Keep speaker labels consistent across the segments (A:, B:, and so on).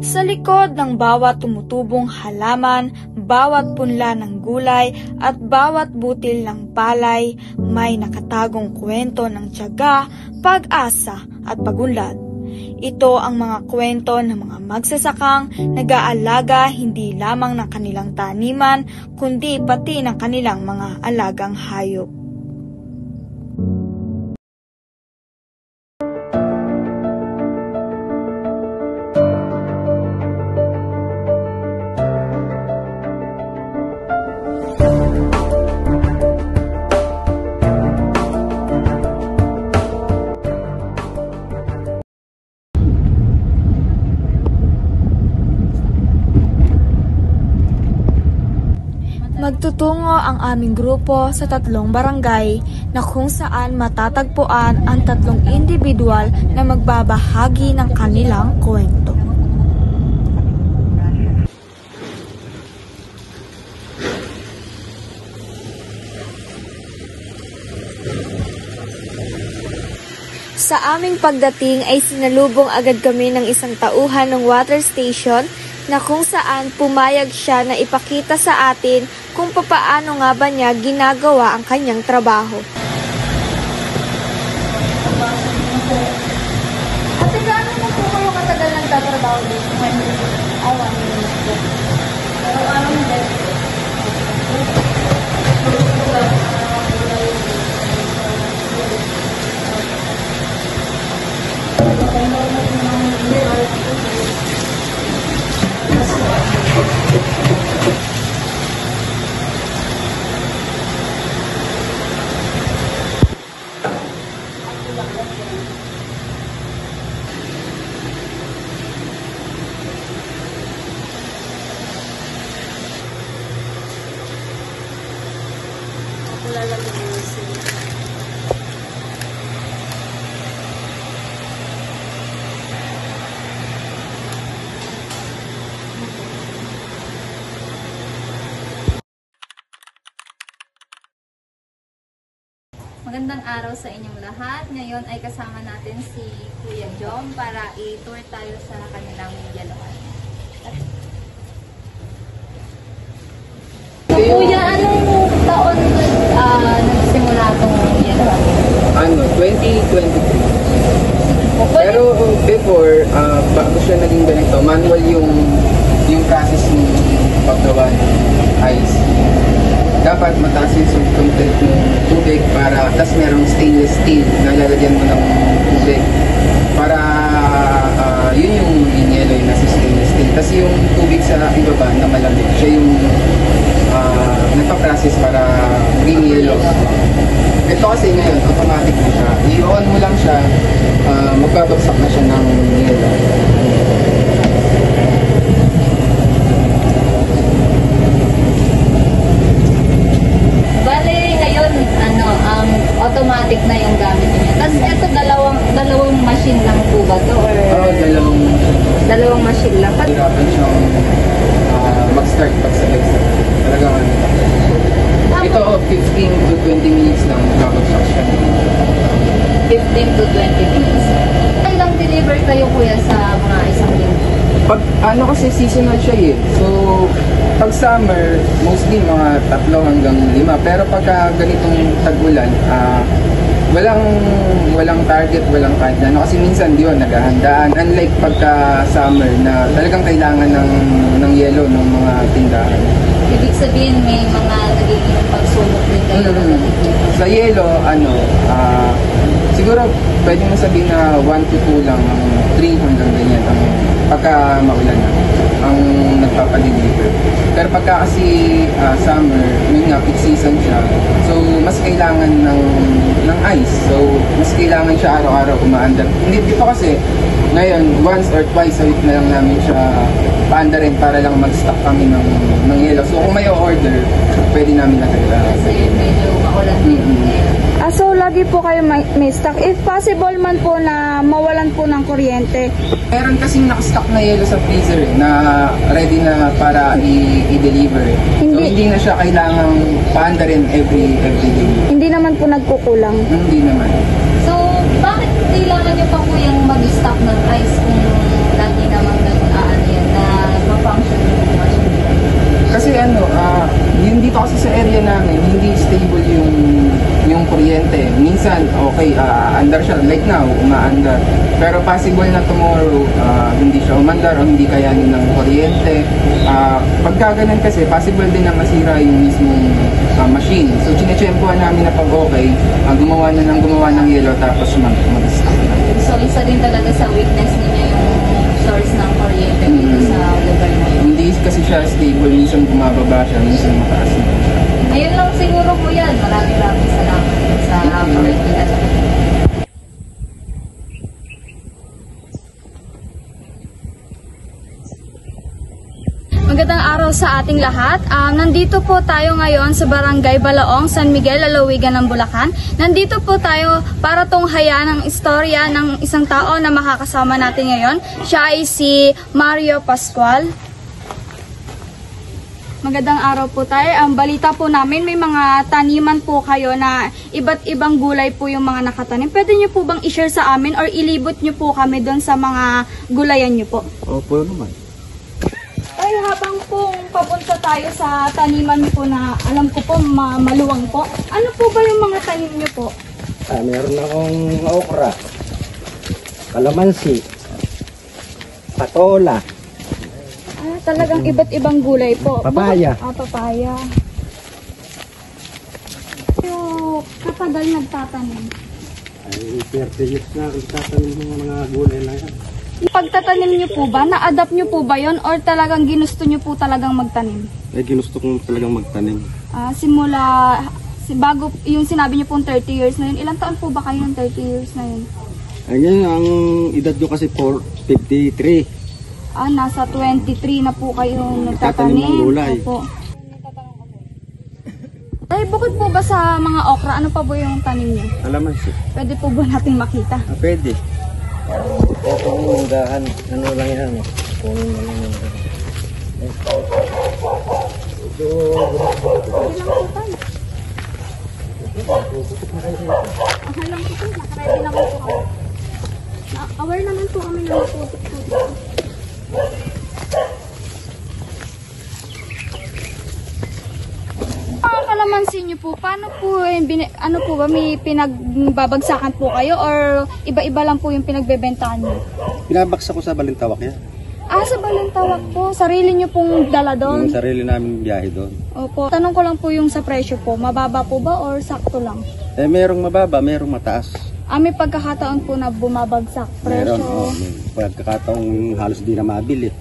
A: Sa likod ng bawat tumutubong halaman, bawat punla ng gulay at bawat butil ng palay, may nakatagong kwento ng tiyaga, pag-asa at pagunlad. Ito ang mga kwento ng mga magsasakang nag-aalaga hindi lamang ng kanilang taniman, kundi pati ng kanilang mga alagang hayop. Magtutungo ang aming grupo sa 3 barangay na kung saan matatagpuan ang 3 individual na magbabahagi ng kanilang kwento. Sa aming pagdating ay sinalubong agad kami ng isang tauhan ng water station na kung saan pumayag siya na ipakita sa atin kung papaano nga ba niya ginagawa ang kanyang trabaho. Ate, gaano mo po kayo katagal nagtatrabaho dito? 1 minute. 1 minute. Araw-araw mo dito?
B: Magandang araw sa inyong lahat. Ngayon ay kasama natin si Kuya Jom para i-tour tayo sa kanilang yaluan. So, Kuya, anong taon nagsimula itong yaluan?
C: 2023. Pero before, bago siya naging ganito, manual yung process ng paggawa ng ice. Dapat mataas yung content ng tubig para, tas merong stainless steel na lalagyan mo ng tubig para yun yung yellow yung nasa stainless steel. Tas yung tubig sa ibaba na malamig, siya yung nagpa-process para maging yellow. Ito kasi ngayon, automatic na siya. I-on mo lang siya, magbabagsak na siya ng yellow.
B: Automatic na yung gamit niya. Tapos ito dalawang machine lang po ba to? Or dalawang machine lang.
C: Hirapan siyang mag-start pagsabay-sabay. Talagang ito 15 to 20 minutes lang magkakabsak siya.
B: 15 to 20 minutes. Ilang deliver kayo kuya sa mga isang linggo?
C: Pag kasi seasonal siya eh. So pag summer, mostly mga 3 hanggang 5. Pero pagka ganitong tag-ulan, walang target, walang kahit ano. Kasi minsan yun, naghahandaan. Unlike pagka summer na talagang kailangan ng yellow ng mga tindahan.
B: Ibig sabihin may mga nagiging pagsulok din kayo.
C: Sa yellow, siguro pwede mo sabihin na 1 to 2 lang, 3 hanggang ganyan ang pagka maulan na ang nagpapadeliver. Pero pagka kasi summer, yun nga, peak season siya, so mas kailangan ng ice. So mas kailangan siya araw-araw umaandar. Hindi dito kasi ngayon, once or twice a week na lang namin siya paandarin para lang mag-stock kami ng yellow. So kung may order, pwede namin nakita.
B: Kasi medyo maulan din.
A: So lagi po kayo may stock. If possible man po na mawalan po ng kuryente.
C: Meron kasing nakastock na yellow sa freezer na ready na para i-deliver. So hindi na siya kailangang paandarin every day.
A: Hindi naman po nagkukulang.
C: Hindi naman.
B: So bakit kailangan nyo pa po yung mag-stock ng ice kung lagi naman nag-aano yan?
C: umaandar. Pero possible na tomorrow, hindi siya umandar o hindi kayanin ng kuryente. Pagka ganun kasi, possible din na masira yung mismong machine. So, chinechempohan namin na pag okay, gumawa ng yellow tapos mag-stop na.
B: So, isa din talaga sa weakness ninyo yung source ng kuryente dito sa lugar na yun.
C: Hindi kasi siya stable, minsan bumababa siya, minsan mataas na siya.
B: Ayun lang siguro po yan. Maraming salamat sa kuryente.
A: Magandang araw sa ating lahat. Nandito po tayo ngayon sa Barangay Balaong, San Miguel, Lalawigan ng Bulacan. Nandito po tayo para tunghayan ang istorya ng isang tao na makakasama natin ngayon. Siya ay si Mario Pascual. Magandang araw po tayo. Ang balita po namin, may mga taniman po kayo na iba't ibang gulay po yung mga nakatanim. Pwede nyo po bang i-share sa amin or ilibot nyo po kami doon sa mga gulayan nyo po?
D: Opo naman.
A: Ay, habang po papunta tayo sa taniman po na alam ko po maluwang po. Ano po ba yung mga tanim nyo po?
D: Meron akong okra, kalamansi, patola,
A: Talagang iba't ibang gulay po.
D: Papaya.
A: Papaya. So, katagal nagtatanim.
D: ay 30 years na ako tatanim ng mga gulay na yan.
A: Pagtatanim nyo po ba, na-adapt nyo po ba yon or talagang ginusto nyo po talagang magtanim?
D: Ginusto kong talagang magtanim.
A: Bago yung sinabi nyo pong 30 years na yun, ilang taon po ba kayo ng 30 years na yun?
D: Ay ngayon, ang edad nyo kasi 53.
A: Nasa 23 na po kayo
D: Nagtatanim ng gulay.
A: Opo. Ay, bukod po ba sa mga okra, ano pa po yung tanim niyo?
D: Kalamansi.
A: Pwede po ba natin makita?
D: Pwede. Ito yung undahan. Ano lang yan? Kunin mo lang yung
A: Okay lang po po, nakaready naman po kami. Aware naman po kami na maputik po dito. Mga kalamansi niyo po, paano po, ano po ba, may pinagbabagsakan po kayo or iba-iba lang po yung pinagbebentahan niyo?
D: Pinabaksa ko sa Balintawak yan.
A: Sa Balintawak po, sarili niyo pong dala doon?
D: Yung sarili namin biyahe doon.
A: Opo. Tanong ko lang po yung sa presyo po, mababa po ba or sakto lang?
D: Merong mababa, merong mataas.
A: May pagkakataon po na bumabagsak presyo.
D: Meron, may pagkakataong halos di na mabili.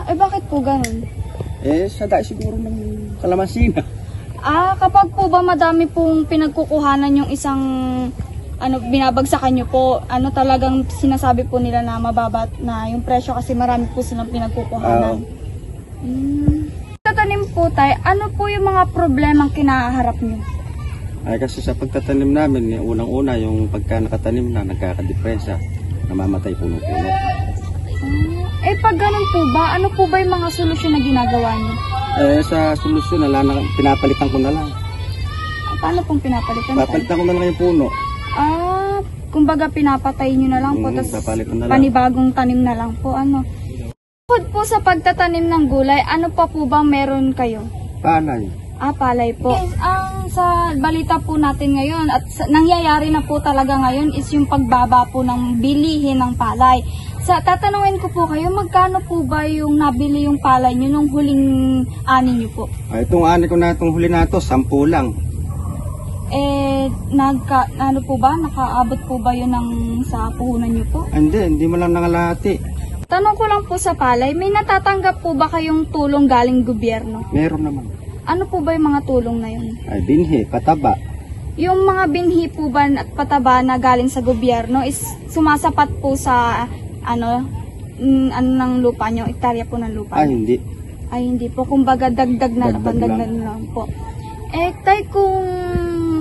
A: Bakit po ganun?
D: Sa dahil siguro ng kalamansi na.
A: Kapag po ba madami pong pinagkukuhanan yung isang binabagsakan nyo po, talagang sinasabi po nila na mababa na yung presyo kasi marami po silang pinagkukuhanan. Tatanim po tayo, ano po yung mga problemang kinaharap nyo?
D: Ay kasi sa pagtatanim namin, unang-una yung pagka nakatanim na, nagkakadepresa, namamatay puno-puno.
A: Pag ganun po ba, ano po ba yung mga solusyon na ginagawa nyo?
D: Sa solusyon, pinapalitan ko na lang.
A: Paano pong pinapalitan?
D: Papalitan ko na lang yung puno.
A: Kumbaga pinapatay nyo na lang po, tapos panibagong tanim na lang po. Bukod po sa pagtatanim ng gulay, ano pa po ba meron kayo?
D: Palay.
A: Palay po. Yes, sa balita po natin ngayon at nangyayari na po talaga ngayon is yung pagbaba po ng bilihin ng palay. Tatanungin ko po kayo, magkano po ba yung nabili yung palay nyo nung huling ani nyo po?
D: Itong ani ko na itong huli na ito, 10 lang.
A: Nakaabot po ba yun sa puhunan nyo po?
D: Hindi mo lang nangalahati.
A: Tanong ko lang po sa palay, may natatanggap po ba kayong tulong galing gobyerno?
D: Meron naman.
A: Ano po ba yung mga tulong na yun?
D: Binhi, pataba.
A: Yung mga binhi po ba at pataba na galing sa gobyerno is sumasapat po sa ng lupa nyo, hektarya po ng lupa nyo?
D: Hindi.
A: Hindi po, kumbaga dagdag na lang po. Tay, kung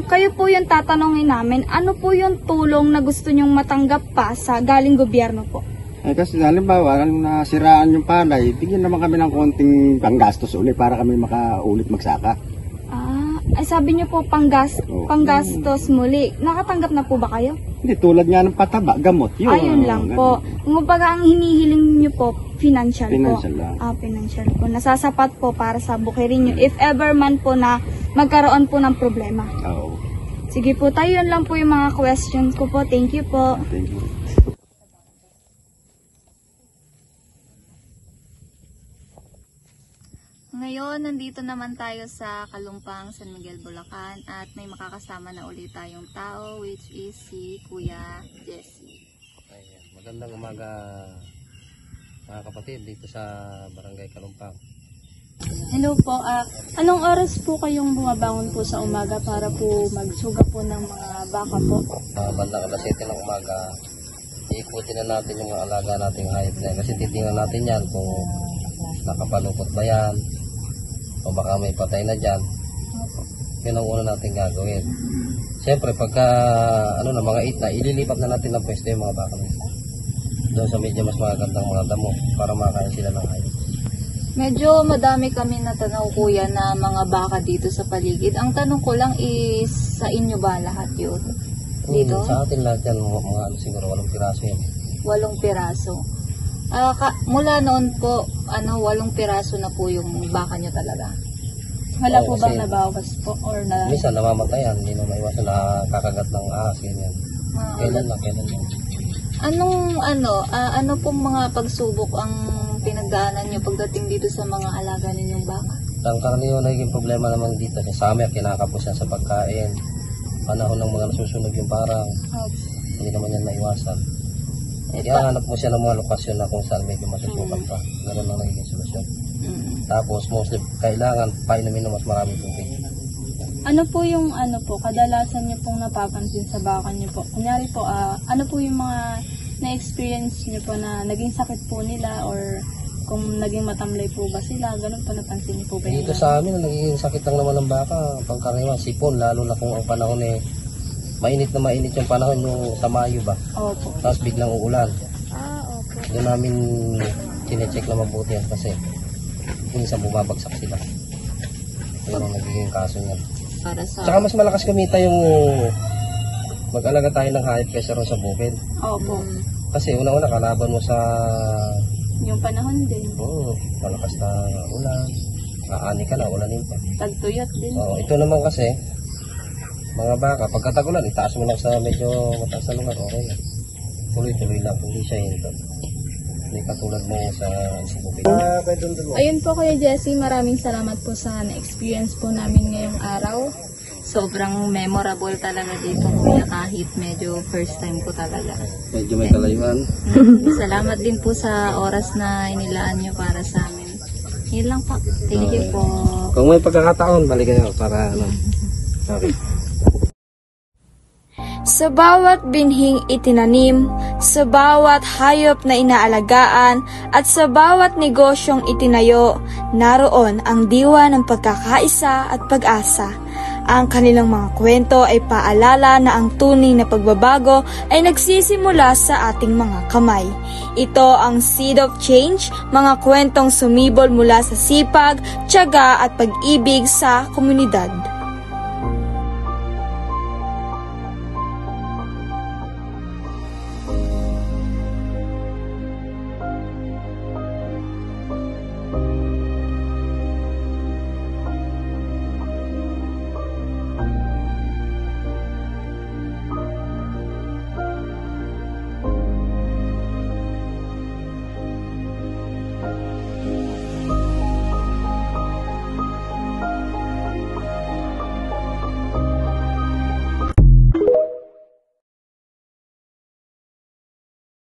A: kayo po yung tatanungin namin, ano po yung tulong na gusto nyong matanggap pa sa galing gobyerno po?
D: Kasi halimbawa, nasiraan yung palay, bigyan naman kami ng konting panggastos ulit para kami makaulit magsaka.
A: Sabi niyo po panggastos muli. Nakatanggap na po ba kayo?
D: Hindi, tulad nga ng pataba, gamot.
A: Ayun lang po. Kumbaga ang hinihiling niyo po, financial po.
D: Lang.
A: Financial po. Nasasapat po para sa bukirin niyo if ever man po na magkaroon po ng problema.
D: Oo.
A: Sige po tayo, yun lang po yung mga questions ko po. Thank you po.
D: Thank you.
B: Ngayon, nandito naman tayo sa Kalumpang, San Miguel, Bulacan at may makakasama na ulit tayong tao which is si Kuya Jesse.
E: Ayan. Magandang umaga mga kapatid dito sa Barangay Kalumpang.
F: Hello po, anong oras po kayong bumabangon po sa umaga para po magsuga po ng mga baka po?
E: Bandang alas 7 ng umaga, iikutin na natin yung mga alaga nating hayop na yan. Kasi titingnan natin yan kung nakapalukot ba yan o baka may patay na dyan. Yun ang una natin gagawin. Siyempre pagka mga 8 na, ililipat na natin ng pwesto yung mga baka na yan. Doon sa medyo mas magandang mga damo para makain sila ng hayop.
B: Medyo madami kami natanaw, Kuya, na mga baka dito sa paligid. Ang tanong ko lang is, sa inyo ba lahat yun? Dito?
E: Sa atin lahat yan, mga siguro 8 piraso yan.
B: 8 piraso. Mula noon po, 8 piraso na po yung baka nyo talaga.
F: Wala
E: Oo,
F: po bang
E: kasi
F: nabawas po or na...
E: Minsan namamatayan, hindi na maiwasan, nakakagat ng ahas, ganyan. Kailan lang.
B: Ano pong mga pagsubok ang pinagdaanan nyo pagdating dito sa mga alaga ninyong baka?
E: Ang karaniwan naging problema naman dito sa summer, kinakapos yan sa pagkain. Panahon ng mga nasusunog yung parang, hindi naman yan maiwasan. Hanap mo siya ng mga lokasyon na kung saan medyo masusukan pa. Ganun lang nagiging solusyon. Tapos mostly kailangan painumin ng mas maraming tubig.
F: Ano po yung kadalasan niyo pong napapansin sa baka niyo po? Kunyari po, ano po yung mga na-experience niyo po na naging sakit po nila or kung naging matamlay po ba sila? Ganun po napansin niyo po ba?
E: Dito sa amin, nagiging sakit lang naman ng baka, pangkaraniwan, sipon, lalo na kung ang panahon mainit yung panahon yung sa Mayo ba?
F: Opo.
E: Tapos biglang uulan.
A: Okay.
E: Doon namin sinecheck na mabuti yan kasi minsan bumabagsak sila. Yun ang nagiging kaso niyan.
B: Para sa...
E: Tsaka mas malakas kumita yung mag-alaga tayo ng hayop kaysa rin sa bukid.
F: Opo.
E: Kasi una-una kalaban mo sa
F: Yung panahon din.
E: malakas na ulan. Aani ka na, ulanin pa.
F: Tagtuyot din.
E: Ito naman kasi, mga baka, pagkatagulan, itaas mo lang sa medyo mataas na lugar, okay na. Tuloy-tuloy lang, hindi siya yun. Hindi katulad mo sa bukid.
F: Ayun po Kuya Jesse, maraming salamat po sa na-experience po namin ngayong araw.
B: Sobrang memorable talaga dito, Kuya, kahit medyo first time ko talaga.
E: Medyo may kalayuan.
B: Salamat din po sa oras na inilaan nyo para sa amin. Yun lang po. Thank you po.
E: Kung may pagkakataon, balikan nyo para Okay.
A: Sa bawat binhing itinanim, sa bawat hayop na inaalagaan, at sa bawat negosyong itinayo, naroon ang diwa ng pagkakaisa at pag-asa. Ang kanilang mga kwento ay paalala na ang tunay na pagbabago ay nagsisimula sa ating mga kamay. Ito ang Seed of Change, mga kwentong sumibol mula sa sipag, tiyaga at pag-ibig sa komunidad.